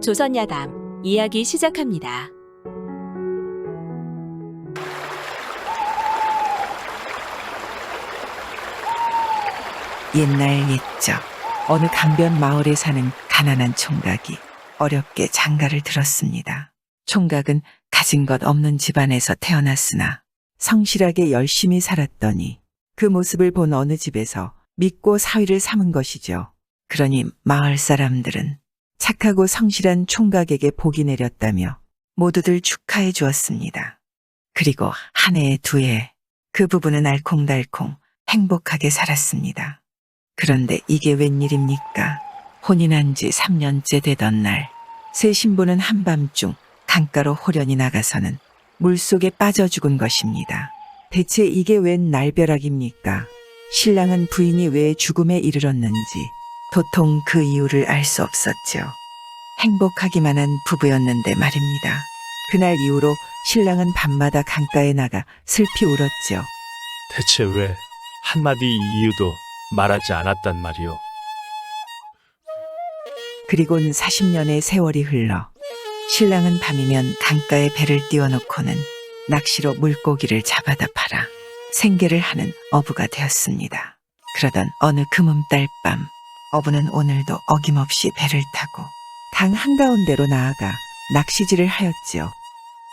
조선야담 이야기 시작합니다. 옛날 옛적 어느 강변 마을에 사는 가난한 총각이 어렵게 장가를 들었습니다. 총각은 가진 것 없는 집안에서 태어났으나 성실하게 열심히 살았더니 그 모습을 본 어느 집에서 믿고 사위를 삼은 것이죠. 그러니 마을 사람들은 착하고 성실한 총각에게 복이 내렸다며 모두들 축하해 주었습니다. 그리고 한 해에 두 해 그 부부는 알콩달콩 행복하게 살았습니다. 그런데 이게 웬일입니까? 혼인한 지 3년째 되던 날, 새 신부는 한밤중 강가로 호련히 나가서는 물속에 빠져 죽은 것입니다. 대체 이게 웬 날벼락입니까? 신랑은 부인이 왜 죽음에 이르렀는지 도통 그 이유를 알 수 없었죠. 행복하기만 한 부부였는데 말입니다. 그날 이후로 신랑은 밤마다 강가에 나가 슬피 울었죠. 대체 왜 한마디 이유도 말하지 않았단 말이오. 그리곤 40년의 세월이 흘러 신랑은 밤이면 강가에 배를 띄워놓고는 낚시로 물고기를 잡아다 팔아 생계를 하는 어부가 되었습니다. 그러던 어느 금음달 밤, 어부는 오늘도 어김없이 배를 타고 강 한가운데로 나아가 낚시질을 하였지요.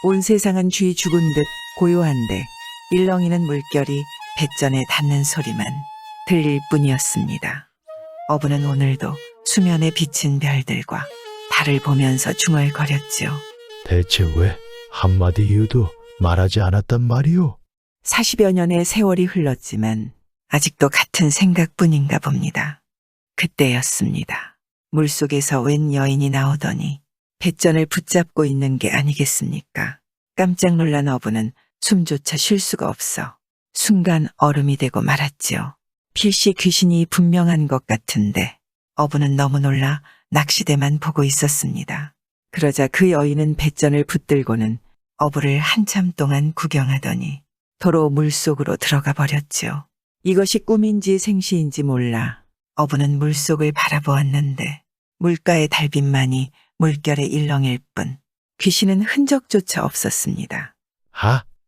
온 세상은 쥐 죽은 듯 고요한데 일렁이는 물결이 뱃전에 닿는 소리만 들릴 뿐이었습니다. 어부는 오늘도 수면에 비친 별들과 달을 보면서 중얼거렸지요. 대체 왜 한마디 이유도 말하지 않았단 말이오? 40여 년의 세월이 흘렀지만 아직도 같은 생각뿐인가 봅니다. 그때였습니다. 물속에서 웬 여인이 나오더니 뱃전을 붙잡고 있는 게 아니겠습니까? 깜짝 놀란 어부는 숨조차 쉴 수가 없어 순간 얼음이 되고 말았지요. 필시 귀신이 분명한 것 같은데 어부는 너무 놀라 낚시대만 보고 있었습니다. 그러자 그 여인은 뱃전을 붙들고는 어부를 한참 동안 구경하더니 도로 물속으로 들어가 버렸지요. 이것이 꿈인지 생시인지 몰라 어부는 물속을 바라보았는데 물가의 달빛만이 물결에 일렁일 뿐 귀신은 흔적조차 없었습니다.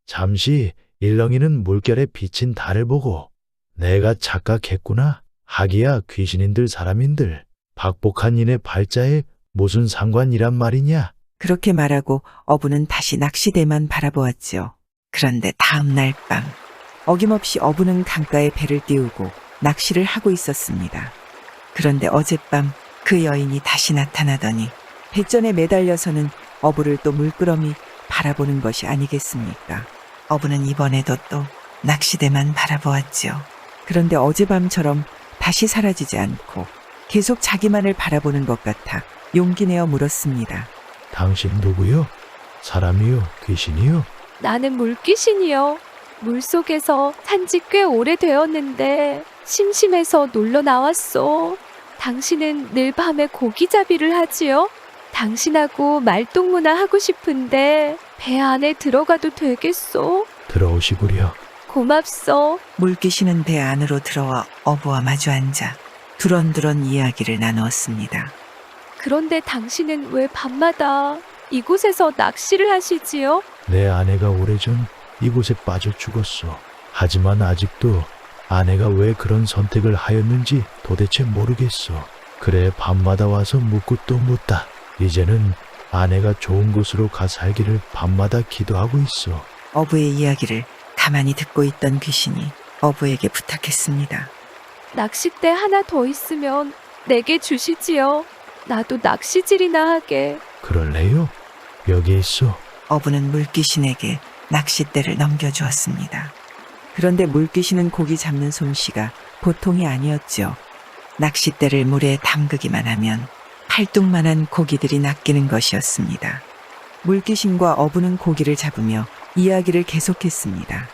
잠시 일렁이는 물결에 비친 달을 보고 내가 착각했구나. 하기야 귀신인들 사람인들 박복한 이네 발자에 무슨 상관이란 말이냐? 그렇게 말하고 어부는 다시 낚시대만 바라보았지요. 그런데 다음 날 밤 어김없이 어부는 강가에 배를 띄우고 낚시를 하고 있었습니다. 그런데 어젯밤 그 여인이 다시 나타나더니 뱃전에 매달려서는 어부를 또 물끄러미 바라보는 것이 아니겠습니까? 어부는 이번에도 또 낚시대만 바라보았지요. 그런데 어젯밤처럼 다시 사라지지 않고 계속 자기만을 바라보는 것 같아 용기 내어 물었습니다. 당신 누구요? 사람이요? 귀신이요? 나는 물귀신이요. 물속에서 산지 꽤 오래되었는데 심심해서 놀러 나왔소. 당신은 늘 밤에 고기잡이를 하지요? 당신하고 말동무나 하고 싶은데 배 안에 들어가도 되겠소? 들어오시구려. 고맙소. 물귀신은 배 안으로 들어와 어부와 마주 앉아 두런두런 이야기를 나누었습니다. 그런데 당신은 왜 밤마다 이곳에서 낚시를 하시지요? 내 아내가 오래전 이곳에 빠져 죽었어. 하지만 아직도 아내가 왜 그런 선택을 하였는지 도대체 모르겠어. 그래 밤마다 와서 묻고 또 묻다. 이제는 아내가 좋은 곳으로 가 살기를 밤마다 기도하고 있어. 어부의 이야기를 가만히 듣고 있던 귀신이 어부에게 부탁했습니다. 낚싯대 하나 더 있으면 내게 주시지요. 나도 낚시질이나 하게. 그럴래요? 여기 있어. 어부는 물귀신에게 낚싯대를 넘겨주었습니다. 그런데 물귀신은 고기 잡는 솜씨가 보통이 아니었죠. 낚싯대를 물에 담그기만 하면 팔뚝만한 고기들이 낚이는 것이었습니다. 물귀신과 어부는 고기를 잡으며 이야기를 계속했습니다.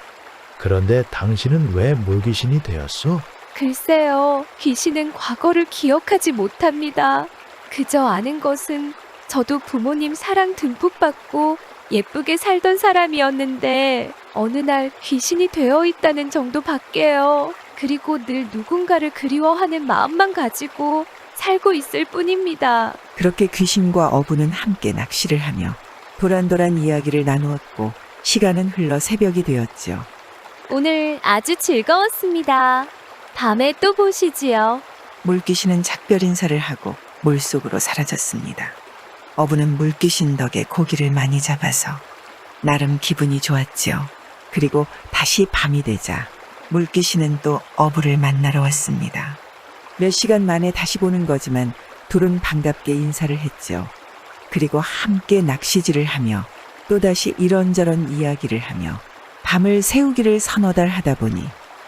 그런데 당신은 왜 물귀신이 되었어? 글쎄요, 귀신은 과거를 기억하지 못합니다. 그저 아는 것은 저도 부모님 사랑 듬뿍 받고 예쁘게 살던 사람이었는데 어느 날 귀신이 되어 있다는 정도밖에요. 그리고 늘 누군가를 그리워하는 마음만 가지고 살고 있을 뿐입니다. 그렇게 귀신과 어부는 함께 낚시를 하며 도란도란 이야기를 나누었고 시간은 흘러 새벽이 되었지요. 오늘 아주 즐거웠습니다. 밤에 또 보시지요. 물귀신은 작별 인사를 하고 물속으로 사라졌습니다. 어부는 물귀신 덕에 고기를 많이 잡아서 나름 기분이 좋았지요. 그리고 다시 밤이 되자 물귀신은 또 어부를 만나러 왔습니다. 몇 시간 만에 다시 보는 거지만 둘은 반갑게 인사를 했죠. 그리고 함께 낚시질을 하며 또다시 이런저런 이야기를 하며 밤을 새우기를 서너 달 하다 보니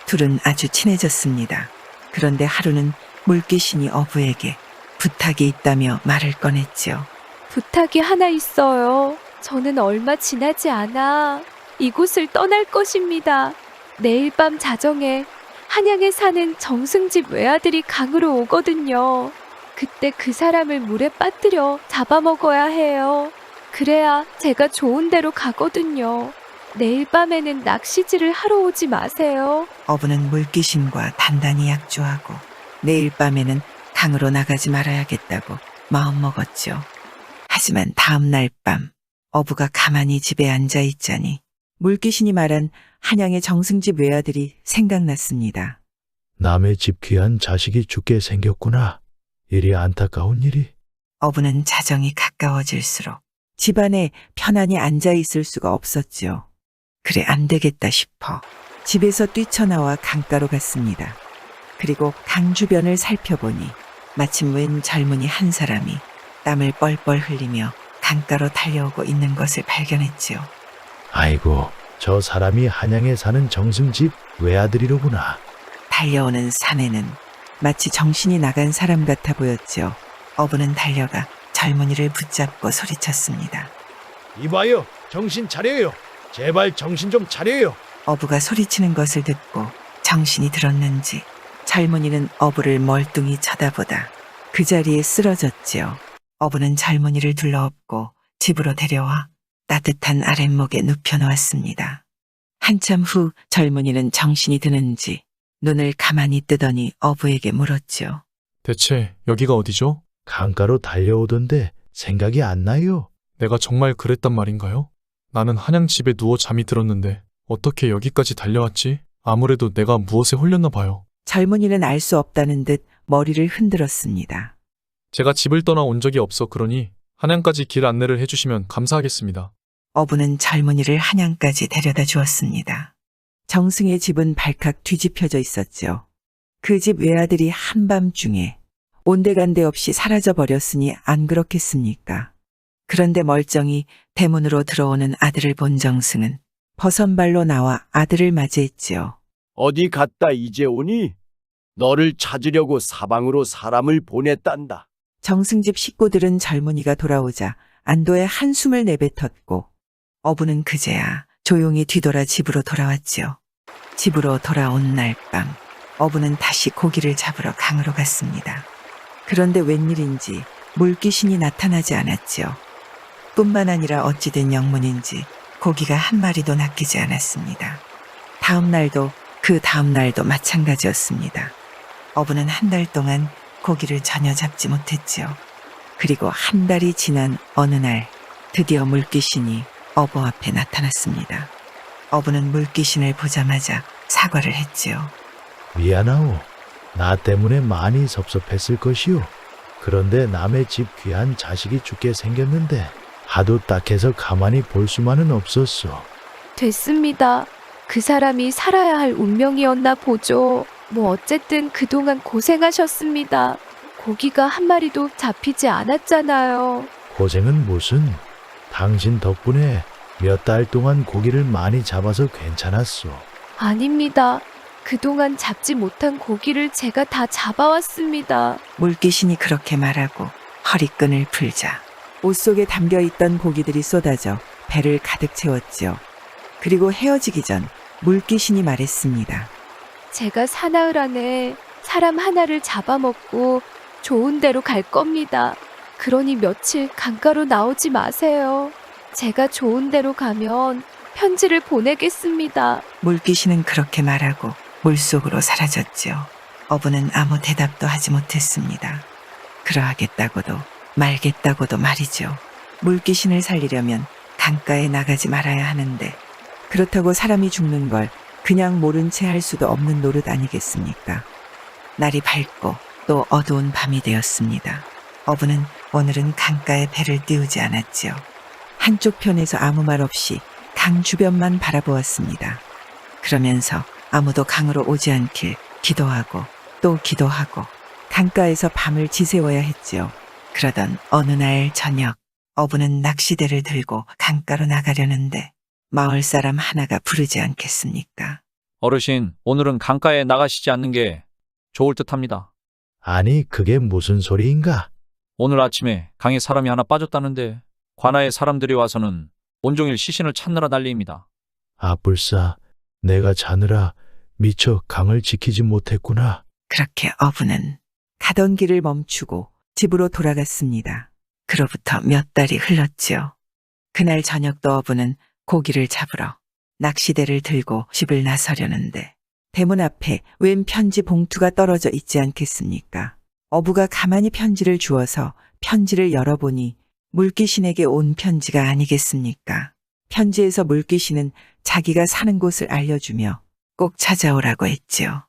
둘은 아주 친해졌습니다. 그런데 하루는 물귀신이 어부에게 부탁이 있다며 말을 꺼냈지요. 부탁이 하나 있어요. 저는 얼마 지나지 않아 이곳을 떠날 것입니다. 내일 밤 자정에 한양에 사는 정승집 외아들이 강으로 오거든요. 그때 그 사람을 물에 빠뜨려 잡아먹어야 해요. 그래야 제가 좋은 데로 가거든요. 내일 밤에는 낚시질을 하러 오지 마세요. 어부는 물귀신과 단단히 약조하고 내일 밤에는 강으로 나가지 말아야겠다고 마음먹었죠. 하지만 다음 날 밤 어부가 가만히 집에 앉아 있자니 물귀신이 말한 한양의 정승집 외아들이 생각났습니다. 남의 집 귀한 자식이 죽게 생겼구나. 이리 안타까운 일이. 어부는 자정이 가까워질수록 집안에 편안히 앉아 있을 수가 없었지요. 그래 안 되겠다 싶어 집에서 뛰쳐나와 강가로 갔습니다. 그리고 강 주변을 살펴보니 마침 웬 젊은이 한 사람이 땀을 뻘뻘 흘리며 강가로 달려오고 있는 것을 발견했지요. 아이고, 저 사람이 한양에 사는 정승집 외아들이로구나. 달려오는 사내는 마치 정신이 나간 사람 같아 보였지요. 어부는 달려가 젊은이를 붙잡고 소리쳤습니다. 이봐요, 정신 차려요. 제발 정신 좀 차려요. 어부가 소리치는 것을 듣고 정신이 들었는지 젊은이는 어부를 멀뚱히 쳐다보다 그 자리에 쓰러졌지요. 어부는 젊은이를 둘러엎고 집으로 데려와 따뜻한 아랫목에 눕혀놓았습니다. 한참 후 젊은이는 정신이 드는지 눈을 가만히 뜨더니 어부에게 물었지요. 대체 여기가 어디죠? 강가로 달려오던데 생각이 안 나요? 내가 정말 그랬단 말인가요? 나는 한양 집에 누워 잠이 들었는데 어떻게 여기까지 달려왔지? 아무래도 내가 무엇에 홀렸나 봐요. 젊은이는 알 수 없다는 듯 머리를 흔들었습니다. 제가 집을 떠나 온 적이 없어 그러니 한양까지 길 안내를 해주시면 감사하겠습니다. 어부는 젊은이를 한양까지 데려다 주었습니다. 정승의 집은 발칵 뒤집혀져 있었죠. 그 집 외아들이 한밤중에 온데간데 없이 사라져 버렸으니 안 그렇겠습니까? 그런데 멀쩡히 대문으로 들어오는 아들을 본 정승은 버선발로 나와 아들을 맞이했지요. 어디 갔다 이제 오니? 너를 찾으려고 사방으로 사람을 보냈단다. 정승집 식구들은 젊은이가 돌아오자 안도의 한숨을 내뱉었고 어부는 그제야 조용히 뒤돌아 집으로 돌아왔지요. 집으로 돌아온 날 밤 어부는 다시 고기를 잡으러 강으로 갔습니다. 그런데 웬일인지 물귀신이 나타나지 않았지요. 뿐만 아니라 어찌된 영문인지 고기가 한 마리도 낚이지 않았습니다. 다음 날도 그 다음 날도 마찬가지였습니다. 어부는 한 달 동안 고기를 전혀 잡지 못했지요. 그리고 한 달이 지난 어느 날 드디어 물귀신이 어부 앞에 나타났습니다. 어부는 물귀신을 보자마자 사과를 했지요. 미안하오. 나 때문에 많이 섭섭했을 것이오. 그런데 남의 집 귀한 자식이 죽게 생겼는데 하도 딱해서 가만히 볼 수만은 없었어. 됐습니다. 그 사람이 살아야 할 운명이었나 보죠. 뭐 어쨌든 그동안 고생하셨습니다. 고기가 한 마리도 잡히지 않았잖아요. 고생은 무슨. 당신 덕분에 몇 달 동안 고기를 많이 잡아서 괜찮았어. 아닙니다. 그동안 잡지 못한 고기를 제가 다 잡아왔습니다. 물귀신이 그렇게 말하고 허리끈을 풀자 옷 속에 담겨있던 고기들이 쏟아져 배를 가득 채웠지요. 그리고 헤어지기 전 물귀신이 말했습니다. 제가 사나흘 안에 사람 하나를 잡아먹고 좋은 데로 갈 겁니다. 그러니 며칠 강가로 나오지 마세요. 제가 좋은 데로 가면 편지를 보내겠습니다. 물귀신은 그렇게 말하고 물속으로 사라졌지요. 어부는 아무 대답도 하지 못했습니다. 그러하겠다고도 말겠다고도 말이죠. 물귀신을 살리려면 강가에 나가지 말아야 하는데 그렇다고 사람이 죽는 걸 그냥 모른 채 할 수도 없는 노릇 아니겠습니까? 날이 밝고 또 어두운 밤이 되었습니다. 어부는 오늘은 강가에 배를 띄우지 않았지요. 한쪽 편에서 아무 말 없이 강 주변만 바라보았습니다. 그러면서 아무도 강으로 오지 않길 기도하고 또 기도하고 강가에서 밤을 지새워야 했지요. 그러던 어느 날 저녁 어부는 낚시대를 들고 강가로 나가려는데 마을 사람 하나가 부르지 않겠습니까? 어르신, 오늘은 강가에 나가시지 않는 게 좋을 듯합니다. 아니, 그게 무슨 소리인가? 오늘 아침에 강에 사람이 하나 빠졌다는데 관아에 사람들이 와서는 온종일 시신을 찾느라 난리입니다. 아뿔싸, 내가 자느라 미처 강을 지키지 못했구나. 그렇게 어부는 가던 길을 멈추고 집으로 돌아갔습니다. 그로부터 몇 달이 흘렀지요. 그날 저녁도 어부는 고기를 잡으러 낚시대를 들고 집을 나서려는데 대문 앞에 웬 편지 봉투가 떨어져 있지 않겠습니까? 어부가 가만히 편지를 주어서 편지를 열어보니 물귀신에게 온 편지가 아니겠습니까? 편지에서 물귀신은 자기가 사는 곳을 알려주며 꼭 찾아오라고 했지요.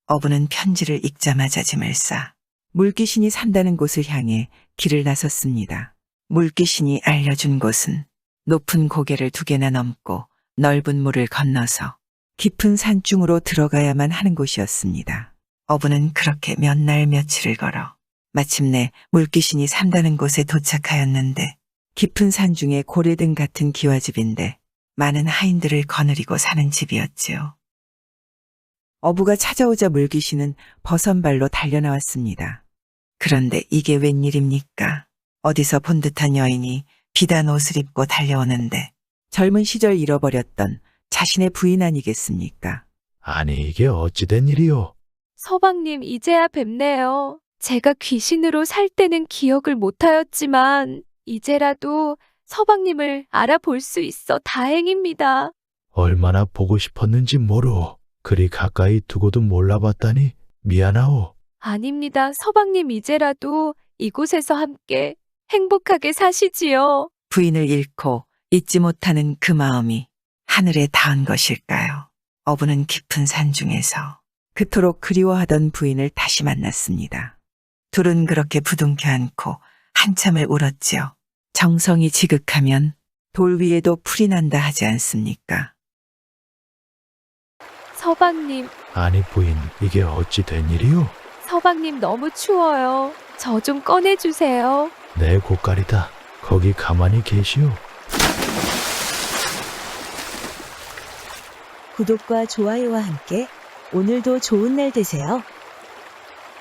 어부는 편지를 읽자마자 짐을 싸 물귀신이 산다는 곳을 향해 길을 나섰습니다. 물귀신이 알려준 곳은 높은 고개를 2개나 넘고 넓은 물을 건너서 깊은 산중으로 들어가야만 하는 곳이었습니다. 어부는 그렇게 몇 날 며칠을 걸어 마침내 물귀신이 산다는 곳에 도착하였는데 깊은 산중에 고래등 같은 기와집인데 많은 하인들을 거느리고 사는 집이었지요. 어부가 찾아오자 물귀신은 버선발로 달려나왔습니다. 그런데 이게 웬일입니까? 어디서 본 듯한 여인이 비단 옷을 입고 달려오는데 젊은 시절 잃어버렸던 자신의 부인 아니겠습니까? 아니, 이게 어찌된 일이오? 서방님, 이제야 뵙네요. 제가 귀신으로 살 때는 기억을 못하였지만 이제라도 서방님을 알아볼 수 있어 다행입니다. 얼마나 보고 싶었는지 모르오. 그리 가까이 두고도 몰라봤다니 미안하오. 아닙니다. 서방님, 이제라도 이곳에서 함께 행복하게 사시지요. 부인을 잃고 잊지 못하는 그 마음이 하늘에 닿은 것일까요? 어부는 깊은 산중에서 그토록 그리워하던 부인을 다시 만났습니다. 둘은 그렇게 부둥켜 안고 한참을 울었지요. 정성이 지극하면 돌 위에도 풀이 난다 하지 않습니까? 서방님, 아니 부인, 이게 어찌 된 일이오? 서방님 너무 추워요. 저 좀 꺼내주세요. 내 고깔이다. 거기 가만히 계시오. 구독과 좋아요와 함께 오늘도 좋은 날 되세요.